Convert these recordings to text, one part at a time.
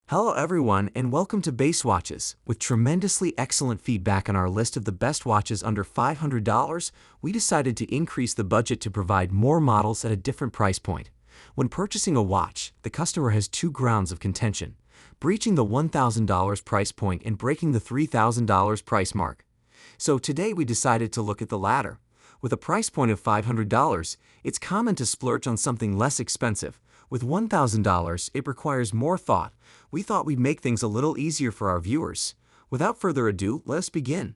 Hello everyone and welcome to Base Watches. With tremendously excellent feedback on our list of the best watches under $500, we decided to increase the budget to provide more models at a different price point. When purchasing a watch, the customer has two grounds of contention: breaching the $1,000 price point and breaking the $3,000 price mark. So today we decided to look at the latter. With a price point of $500, it's common to splurge on something less expensive. With $1,000, it requires more thought. We thought we'd make things a little easier for our viewers. Without further ado, let us begin.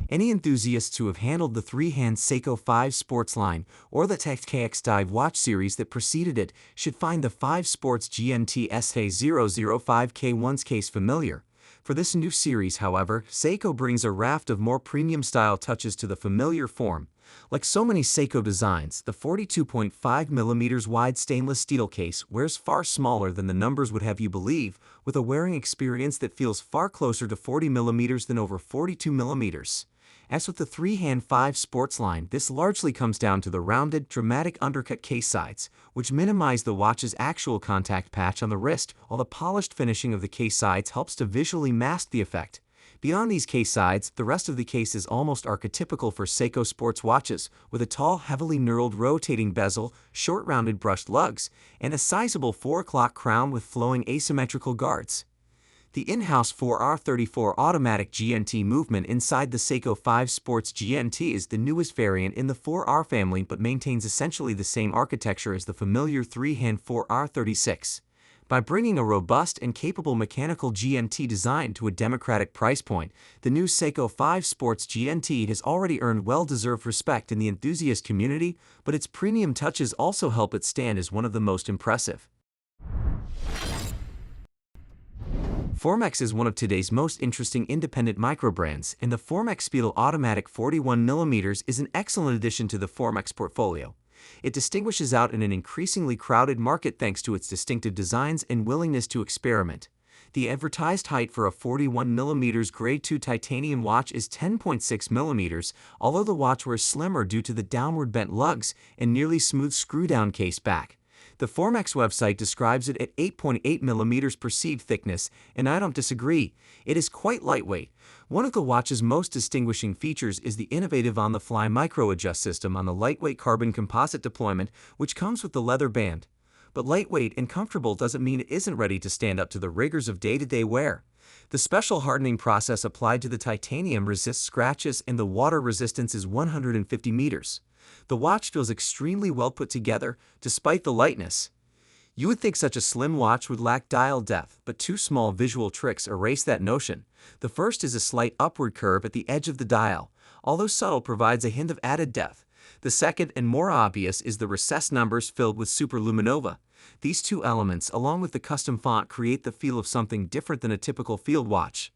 Any enthusiasts who have handled the three-hand Seiko 5 Sports line or the Timex Dive watch series that preceded it should find the 5 Sports GMT SA005K1's case familiar. For this new series, however, Seiko brings a raft of more premium style touches to the familiar form. Like so many Seiko designs, the 42.5mm wide stainless steel case wears far smaller than the numbers would have you believe, with a wearing experience that feels far closer to 40mm than over 42mm. As with the three-hand 5 Sports line, this largely comes down to the rounded, dramatic undercut case sides, which minimize the watch's actual contact patch on the wrist, while the polished finishing of the case sides helps to visually mask the effect. Beyond these case sides, the rest of the case is almost archetypical for Seiko sports watches, with a tall, heavily knurled rotating bezel, short rounded brushed lugs, and a sizable 4 o'clock crown with flowing asymmetrical guards. The in-house 4R34 automatic GMT movement inside the Seiko 5 Sports GMT is the newest variant in the 4R family but maintains essentially the same architecture as the familiar three-hand 4R36. By bringing a robust and capable mechanical GMT design to a democratic price point, the new Seiko 5 Sports GMT has already earned well-deserved respect in the enthusiast community, but its premium touches also help it stand as one of the most impressive. Formex is one of today's most interesting independent microbrands, and the Formex Spiegel Automatic 41mm is an excellent addition to the Formex portfolio. It distinguishes out in an increasingly crowded market thanks to its distinctive designs and willingness to experiment. The advertised height for a 41mm Grade 2 titanium watch is 10.6mm, although the watch wears slimmer due to the downward bent lugs and nearly smooth screw-down case back. The Formex website describes it at 8.8mm perceived thickness, and I don't disagree. It is quite lightweight. One of the watch's most distinguishing features is the innovative on-the-fly micro-adjust system on the lightweight carbon composite deployment, which comes with the leather band. But lightweight and comfortable doesn't mean it isn't ready to stand up to the rigors of day-to-day wear. The special hardening process applied to the titanium resists scratches, and the water resistance is 150 meters. The watch feels extremely well put together, despite the lightness. You would think such a slim watch would lack dial depth, but two small visual tricks erase that notion. The first is a slight upward curve at the edge of the dial, although subtle provides a hint of added depth. The second and more obvious is the recessed numbers filled with superluminova. These two elements, along with the custom font, create the feel of something different than a typical field watch.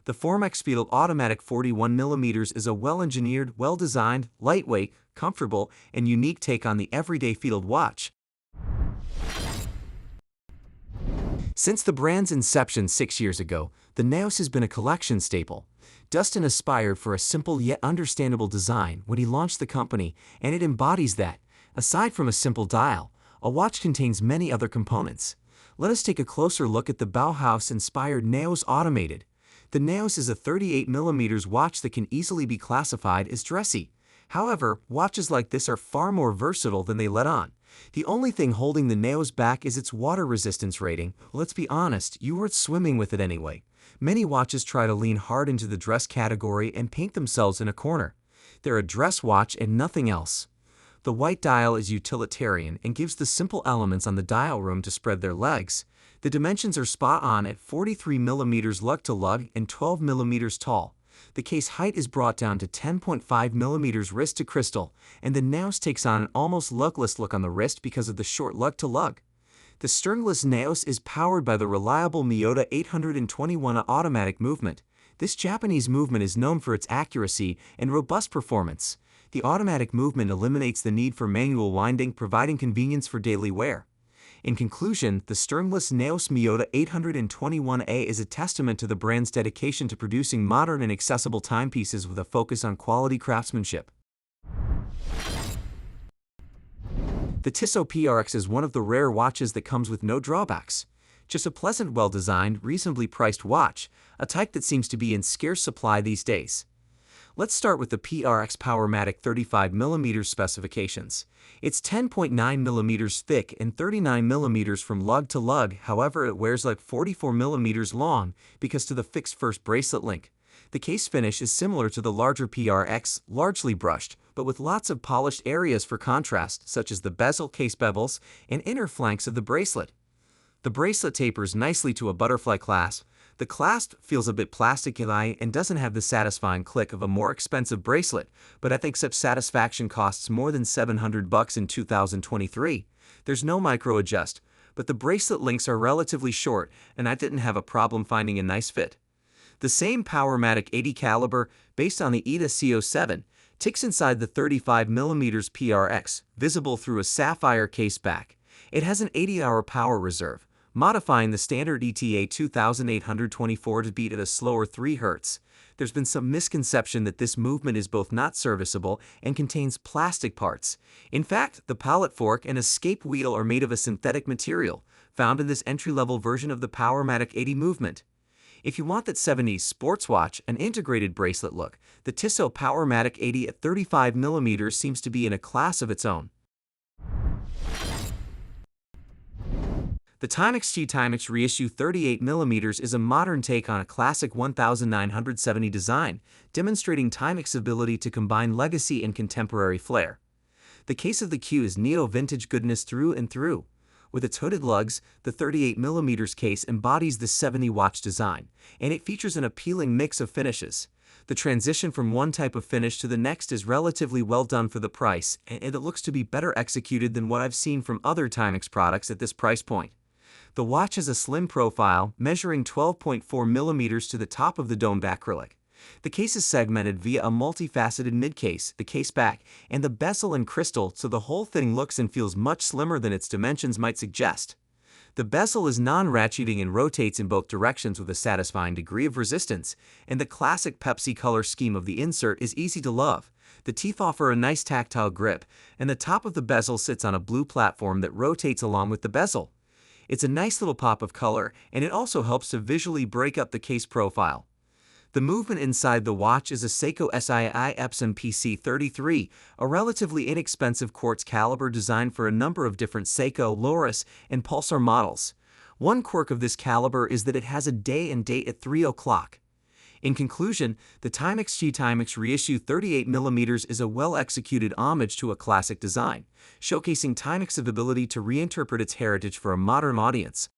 The Formex Spiegel Automatic 41mm is a well-engineered, well-designed, lightweight, comfortable, and unique take on the everyday field watch. Since the brand's inception 6 years ago, the Naos has been a collection staple. Dustin aspired for a simple yet understandable design when he launched the company, and it embodies that. Aside from a simple dial, a watch contains many other components. Let us take a closer look at the Bauhaus-inspired Naos Automated. The Naos is a 38mm watch that can easily be classified as dressy. However, watches like this are far more versatile than they let on. The only thing holding the Naos back is its water resistance rating. Let's be honest, you weren't swimming with it anyway. Many watches try to lean hard into the dress category and paint themselves in a corner. They're a dress watch and nothing else. The white dial is utilitarian and gives the simple elements on the dial room to spread their legs. The dimensions are spot on at 43mm lug to lug and 12mm tall. The case height is brought down to 10.5mm wrist to crystal, and the Naos takes on an almost lugless look on the wrist because of the short lug to lug. The Sternglas Naos is powered by the reliable Miyota 821 automatic movement. This Japanese movement is known for its accuracy and robust performance. The automatic movement eliminates the need for manual winding, providing convenience for daily wear. In conclusion, the Sternglas Naos Miyota 821A is a testament to the brand's dedication to producing modern and accessible timepieces with a focus on quality craftsmanship. The Tissot PRX is one of the rare watches that comes with no drawbacks. Just a pleasant, well-designed, reasonably priced watch, a type that seems to be in scarce supply these days. Let's start with the PRX Powermatic 35mm specifications. It's 10.9mm thick and 39mm from lug to lug, however it wears like 44mm long because to the fixed first bracelet link. The case finish is similar to the larger PRX, largely brushed, but with lots of polished areas for contrast, such as the bezel, case bevels, and inner flanks of the bracelet. The bracelet tapers nicely to a butterfly clasp. The clasp feels a bit plasticky and doesn't have the satisfying click of a more expensive bracelet, but I think such satisfaction costs more than $700 in 2023. There's no micro adjust, but the bracelet links are relatively short and I didn't have a problem finding a nice fit. The same Powermatic 80 caliber, based on the ETA CO7, ticks inside the 35mm PRX, visible through a sapphire case back. It has an 80-hour power reserve, modifying the standard ETA 2824 to beat at a slower 3 Hz. There's been some misconception that this movement is both not serviceable and contains plastic parts. In fact, the pallet fork and escape wheel are made of a synthetic material, found in this entry-level version of the Powermatic 80 movement. If you want that 70s sports watch, an integrated bracelet look, the Tissot Powermatic 80 at 35mm seems to be in a class of its own. The Timex Q Reissue 38mm is a modern take on a classic 1970 design, demonstrating Timex's ability to combine legacy and contemporary flair. The case of the Q is neo-vintage goodness through and through. With its hooded lugs, the 38mm case embodies the 70 watch design, and it features an appealing mix of finishes. The transition from one type of finish to the next is relatively well done for the price, and it looks to be better executed than what I've seen from other Timex products at this price point. The watch has a slim profile, measuring 12.4mm to the top of the domed acrylic. The case is segmented via a multifaceted midcase, the case back, and the bezel and crystal, so the whole thing looks and feels much slimmer than its dimensions might suggest. The bezel is non-ratcheting and rotates in both directions with a satisfying degree of resistance, and the classic Pepsi color scheme of the insert is easy to love. The teeth offer a nice tactile grip, and the top of the bezel sits on a blue platform that rotates along with the bezel. It's a nice little pop of color, and it also helps to visually break up the case profile. The movement inside the watch is a Seiko SII Epson PC33, a relatively inexpensive quartz caliber designed for a number of different Seiko, Loris, and Pulsar models. One quirk of this caliber is that it has a day and date at 3 o'clock. In conclusion, the Timex Reissue 38mm is a well-executed homage to a classic design, showcasing Timex's ability to reinterpret its heritage for a modern audience.